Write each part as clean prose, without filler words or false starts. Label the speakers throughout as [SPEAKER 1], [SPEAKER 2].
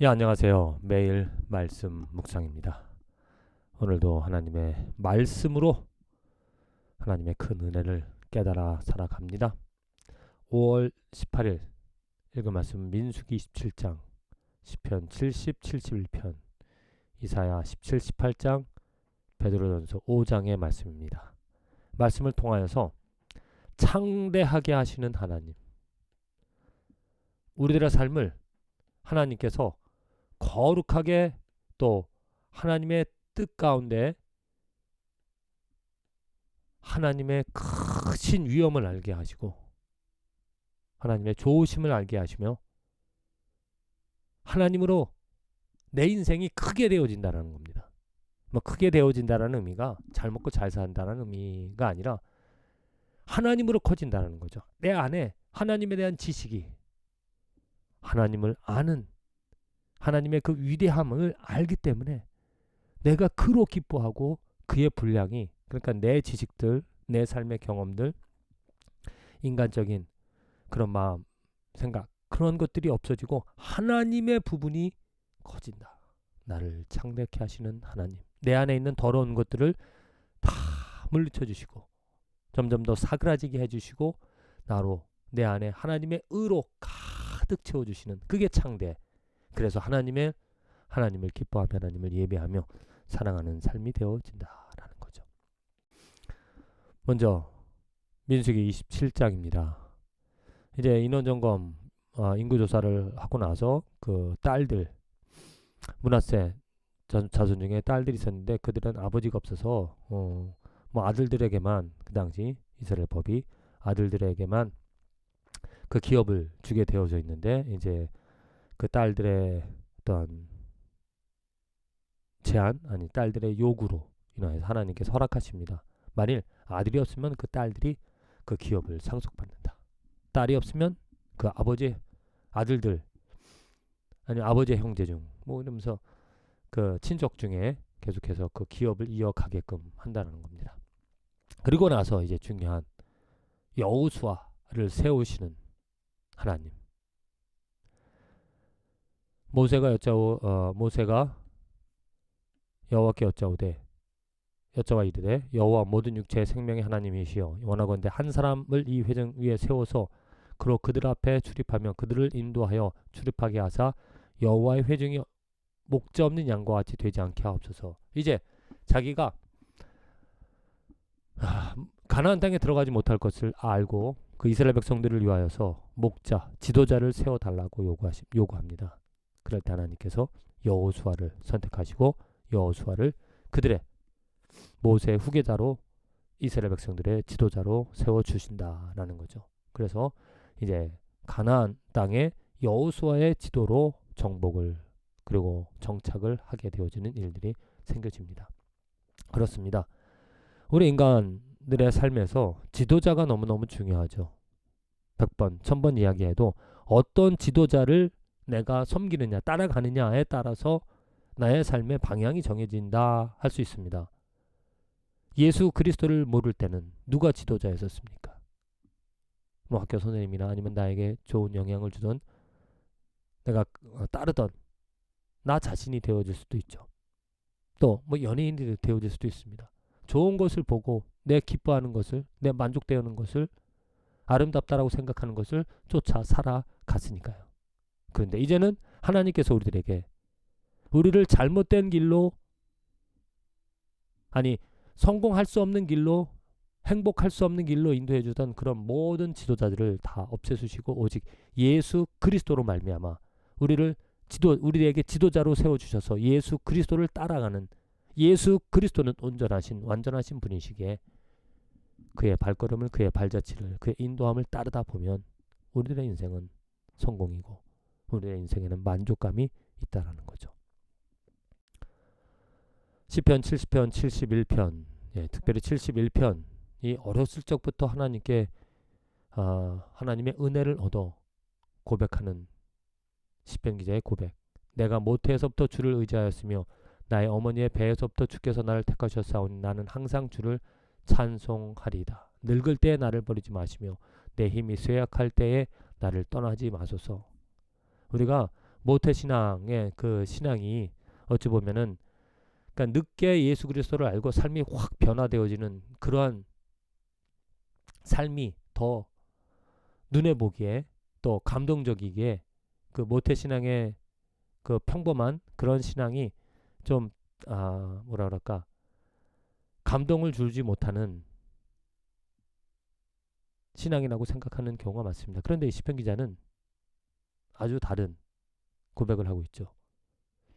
[SPEAKER 1] 예, 안녕하세요. 매일 말씀 묵상입니다. 오늘도 하나님의 말씀으로 하나님의 큰 은혜를 깨달아 살아갑니다. 5월 18일 읽은 말씀 민수기 27장, 시편 70, 71편, 이사야 17, 18장, 베드로전서 5장의 말씀입니다. 말씀을 통하여서 창대하게 하시는 하나님, 우리들의 삶을 하나님께서 거룩하게 또 하나님의 뜻 가운데 하나님의 크신 위엄을 알게 하시고 하나님의 좋으심을 알게 하시며 하나님으로 내 인생이 크게 되어진다는 겁니다. 뭐 크게 되어진다는 의미가 잘 먹고 잘 산다는 의미가 아니라 하나님으로 커진다는 거죠. 내 안에 하나님에 대한 지식이 하나님을 아는 하나님의 그 위대함을 알기 때문에 내가 그로 기뻐하고 그의 분량이 그러니까 내 지식들, 내 삶의 경험들, 인간적인 그런 마음, 생각 그런 것들이 없어지고 하나님의 부분이 커진다. 나를 창대케 하시는 하나님. 내 안에 있는 더러운 것들을 다 물리쳐 주시고 점점 더 사그라지게 해주시고 나로 내 안에 하나님의 의로 가득 채워주시는 그게 창대. 그래서 하나님을 기뻐하며 하나님을 예배하며 사랑하는 삶이 되어진다라는 거죠. 먼저 민수기 27장입니다. 이제 인원점검 인구조사를 하고 나서 그 딸들 므낫세 자손 중에 딸들이 있었는데 그들은 아버지가 없어서 뭐 아들들에게만 그 당시 이스라엘 법이 아들들에게만 그 기업을 주게 되어져 있는데 이제 그 딸들의 어떤 제안 아니 딸들의 요구로 인하여서 하나님께서 허락하십니다. 만일 아들이 없으면 그 딸들이 그 기업을 상속받는다. 딸이 없으면 그 아버지 아들들 아니 아버지의 형제 중 뭐 이러면서 그 친족 중에 계속해서 그 기업을 이어가게끔 한다는 겁니다. 그리고 나서 이제 중요한 여호수아를 세우시는 하나님. 모세가 여호와께 여짜와 이르되 여호와 모든 육체의 생명의 하나님이시여 원하건대 한 사람을 이 회중 위에 세워서 그로 그들 앞에 출입하며 그들을 인도하여 출입하게 하사 여호와의 회중이 목자 없는 양과 같이 되지 않게 하옵소서. 이제 자기가 가나안 땅에 들어가지 못할 것을 알고 그 이스라엘 백성들을 위하여서 목자, 지도자를 세워달라고 요구합니다. 그럴 때 하나님께서 여호수아를 선택하시고 여호수아를 그들의 모세의 후계자로 이스라엘 백성들의 지도자로 세워주신다라는 거죠. 그래서 이제 가나안 땅에 여호수아의 지도로 정복을 그리고 정착을 하게 되어지는 일들이 생겨집니다. 그렇습니다. 우리 인간들의 삶에서 지도자가 너무너무 중요하죠. 100번, 1000번 이야기해도 어떤 지도자를 내가 섬기느냐, 따라가느냐에 따라서 나의 삶의 방향이 정해진다 할 수 있습니다. 예수 그리스도를 모를 때는 누가 지도자였었습니까? 뭐 학교 선생님이나 아니면 나에게 좋은 영향을 주던 내가 따르던 나 자신이 되어질 수도 있죠. 또 뭐 연예인이 되어질 수도 있습니다. 좋은 것을 보고 내 기뻐하는 것을 내 만족되는 것을 아름답다라고 생각하는 것을 쫓아 살아갔으니까요. 그런데 이제는 하나님께서 우리를 잘못된 길로 아니 성공할 수 없는 길로 행복할 수 없는 길로 인도해 주던 그런 모든 지도자들을 다 없애주시고 오직 예수 그리스도로 말미암아 우리에게 지도자로 세워주셔서 예수 그리스도를 따라가는 예수 그리스도는 온전하신 완전하신 분이시기에 그의 발걸음을 그의 발자취를 그의 인도함을 따르다 보면 우리들의 인생은 성공이고 우리의 인생에는 만족감이 있다라는 거죠. 시편 70편 71편 특별히 71편 이 어렸을 적부터 하나님께 하나님의 은혜를 얻어 고백하는 시편 기자의 고백. 내가 모태에서부터 주를 의지하였으며 나의 어머니의 배에서부터 주께서 나를 택하셨사오니 나는 항상 주를 찬송하리이다. 늙을 때에 나를 버리지 마시며 내 힘이 쇠약할 때에 나를 떠나지 마소서. 우리가 모태신앙의 그 신앙이 어찌 보면은 그러니까 늦게 예수 그리스도를 알고 삶이 확 변화되어지는 그러한 삶이 더 눈에 보기에 또 감동적이기에 그 모태신앙의 그 평범한 그런 신앙이 좀 뭐라 그럴까 감동을 주지 못하는 신앙이라고 생각하는 경우가 많습니다. 그런데 이 시편 기자는 아주 다른 고백을 하고 있죠.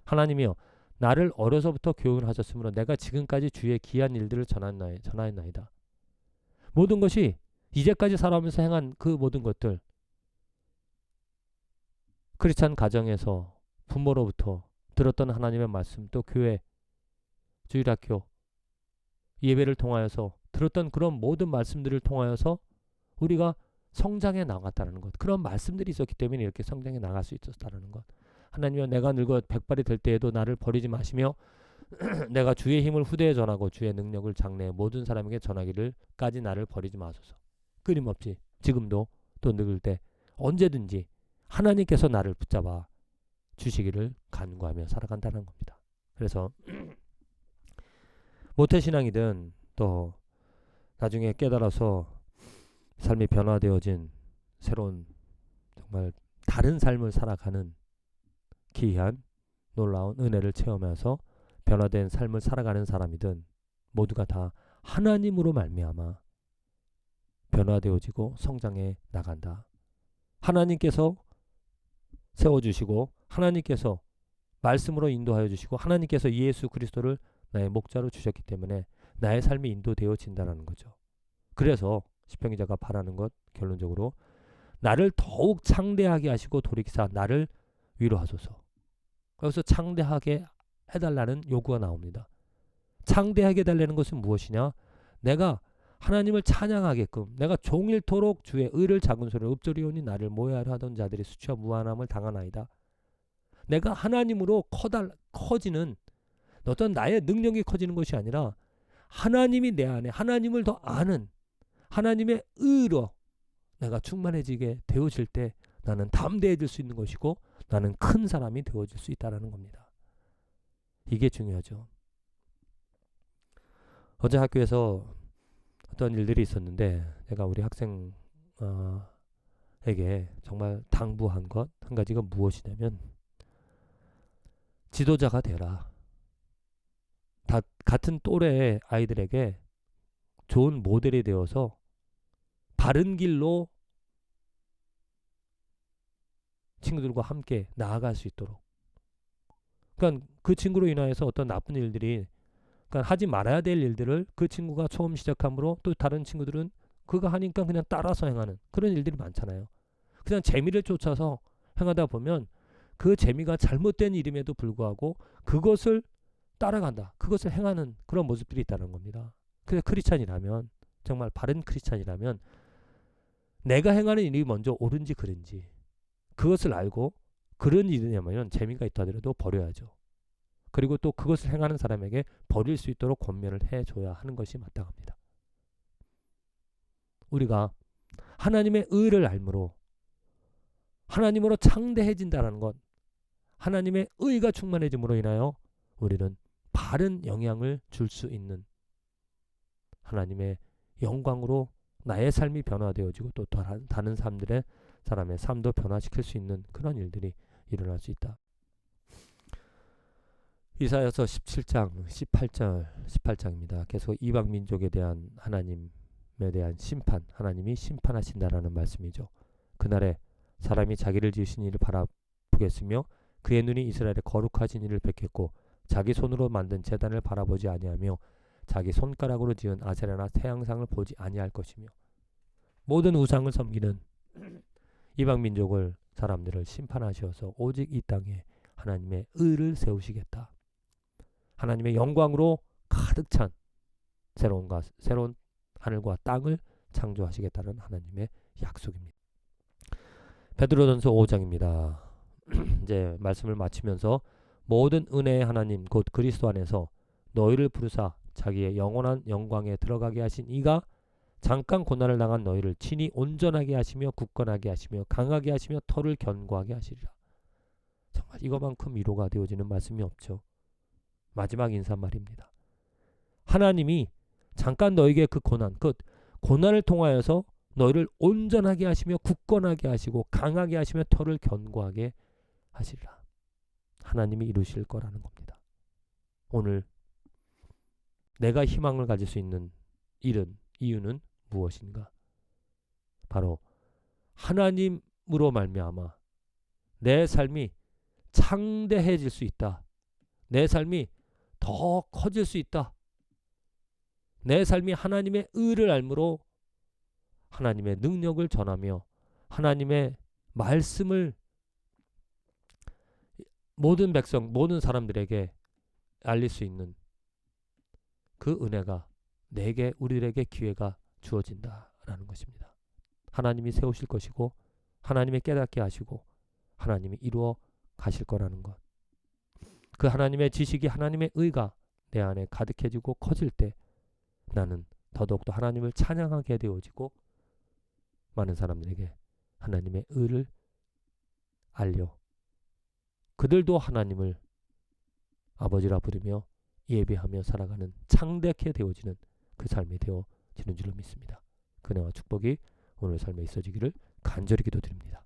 [SPEAKER 1] 하나님이여 나를 어려서부터 교훈하셨으므로 내가 지금까지 주의 귀한 일들을 전하였나이다. 모든 것이 이제까지 살아오면서 행한 그 모든 것들 크리스찬 가정에서 부모로부터 들었던 하나님의 말씀 또 교회 주일학교 예배를 통하여서 들었던 그런 모든 말씀들을 통하여서 우리가 성장해 나갔다는 것. 그런 말씀들이 있었기 때문에 이렇게 성장해 나갈 수 있었다는 것. 하나님은 내가 늙어 백발이 될 때에도 나를 버리지 마시며 내가 주의 힘을 후대에 전하고 주의 능력을 장래에 모든 사람에게 전하기를까지 나를 버리지 마소서. 끊임없이 지금도 또 늙을 때 언제든지 하나님께서 나를 붙잡아 주시기를 간구하며 살아간다는 겁니다. 그래서 모태신앙이든 또 나중에 깨달아서 삶이 변화되어진 새로운 정말 다른 삶을 살아가는 기이한 놀라운 은혜를 체험해서 변화된 삶을 살아가는 사람이든 모두가 다 하나님으로 말미암아 변화되어지고 성장해 나간다. 하나님께서 세워주시고 하나님께서 말씀으로 인도하여 주시고 하나님께서 예수 그리스도를 나의 목자로 주셨기 때문에 나의 삶이 인도되어진다는 거죠. 그래서 시편 기자가 바라는 것 결론적으로 나를 더욱 창대하게 하시고 돌이키사 나를 위로하소서. 여기서 창대하게 해달라는 요구가 나옵니다. 창대하게 해달라는 것은 무엇이냐? 내가 하나님을 찬양하게끔 내가 종일토록 주의 의를 작은 소리로 읊조리오니 나를 모해하려 하던 자들이 수치와 무한함을 당하나이다. 내가 하나님으로 커지는 어떤 나의 능력이 커지는 것이 아니라 하나님이 내 안에 하나님을 더 아는 하나님의 의로 내가 충만해지게 되어질 때 나는 담대해질 수 있는 것이고 나는 큰 사람이 되어질 수 있다는 겁니다. 이게 중요하죠. 어제 학교에서 어떤 일들이 있었는데 제가 우리 학생에게 정말 당부한 것 한 가지가 무엇이냐면 지도자가 되라. 같은 또래의 아이들에게 좋은 모델이 되어서 바른 길로 친구들과 함께 나아갈 수 있도록. 그러니까 그 친구로 인하여서 어떤 나쁜 일들이 그러니까 하지 말아야 될 일들을 그 친구가 처음 시작함으로 또 다른 친구들은 그거 하니까 그냥 따라서 행하는 그런 일들이 많잖아요. 그냥 재미를 쫓아서 행하다 보면 그 재미가 잘못된 일임에도 불구하고 그것을 따라간다. 그것을 행하는 그런 모습들이 있다는 겁니다. 그래서 크리스찬이라면 정말 바른 크리스찬이라면 내가 행하는 일이 먼저 옳은지 그른지 그것을 알고 그런 일이냐면 재미가 있다 하더라도 버려야죠. 그리고 또 그것을 행하는 사람에게 버릴 수 있도록 권면을 해줘야 하는 것이 마땅합니다. 우리가 하나님의 의를 알므로 하나님으로 창대해진다는 것 하나님의 의가 충만해짐으로 인하여 우리는 바른 영향을 줄 수 있는 하나님의 영광으로 나의 삶이 변화되어지고 또 다른 사람의 삶도 변화시킬 수 있는 그런 일들이 일어날 수 있다. 이사야서 17장 18장입니다. 계속 이방 민족에 대한 하나님에 대한 심판, 하나님이 심판하신다라는 말씀이죠. 그날에 사람이 자기를 지으신 이를 바라보겠으며 그의 눈이 이스라엘의 거룩하신 이를 뵙겠고 자기 손으로 만든 제단을 바라보지 아니하며 자기 손가락으로 지은 아세라나 태양상을 보지 아니할 것이며 모든 우상을 섬기는 이방 민족을 사람들을 심판하셔서 오직 이 땅에 하나님의 의를 세우시겠다. 하나님의 영광으로 가득 찬 새로운 하늘과 땅을 창조하시겠다는 하나님의 약속입니다. 베드로전서 5장입니다. 이제 말씀을 마치면서 모든 은혜의 하나님 곧 그리스도 안에서 너희를 부르사 자기의 영원한 영광에 들어가게 하신 이가 잠깐 고난을 당한 너희를 친히 온전하게 하시며 굳건하게 하시며 강하게 하시며 터를 견고하게 하시리라. 이거만큼 위로가 되어지는 말씀이 없죠. 마지막 인사말입니다. 하나님이 잠깐 너에게 그 고난을 통하여서 너희를 온전하게 하시며 굳건하게 하시고 강하게 하시며 터를 견고하게 하시리라. 하나님이 이루실 거라는 겁니다. 오늘 내가 희망을 가질 수 있는 이유는 무엇인가? 바로 하나님으로 말미암아 내 삶이 창대해질 수 있다. 내 삶이 더 커질 수 있다. 내 삶이 하나님의 의를 알므로 하나님의 능력을 전하며 하나님의 말씀을 모든 백성, 모든 사람들에게 알릴 수 있는 그 은혜가 우리들에게 기회가 주어진다라는 것입니다. 하나님이 세우실 것이고 하나님이 깨닫게 하시고 하나님이 이루어 가실 거라는 것. 그 하나님의 지식이 하나님의 의가 내 안에 가득해지고 커질 때 나는 더더욱더 하나님을 찬양하게 되어지고 많은 사람들에게 하나님의 의를 알려 그들도 하나님을 아버지라 부르며 예배하며 살아가는 창대하게 되어지는 그 삶이 되어지는 줄로 믿습니다. 그네와 축복이 오늘 삶에 있어지기를 간절히 기도드립니다.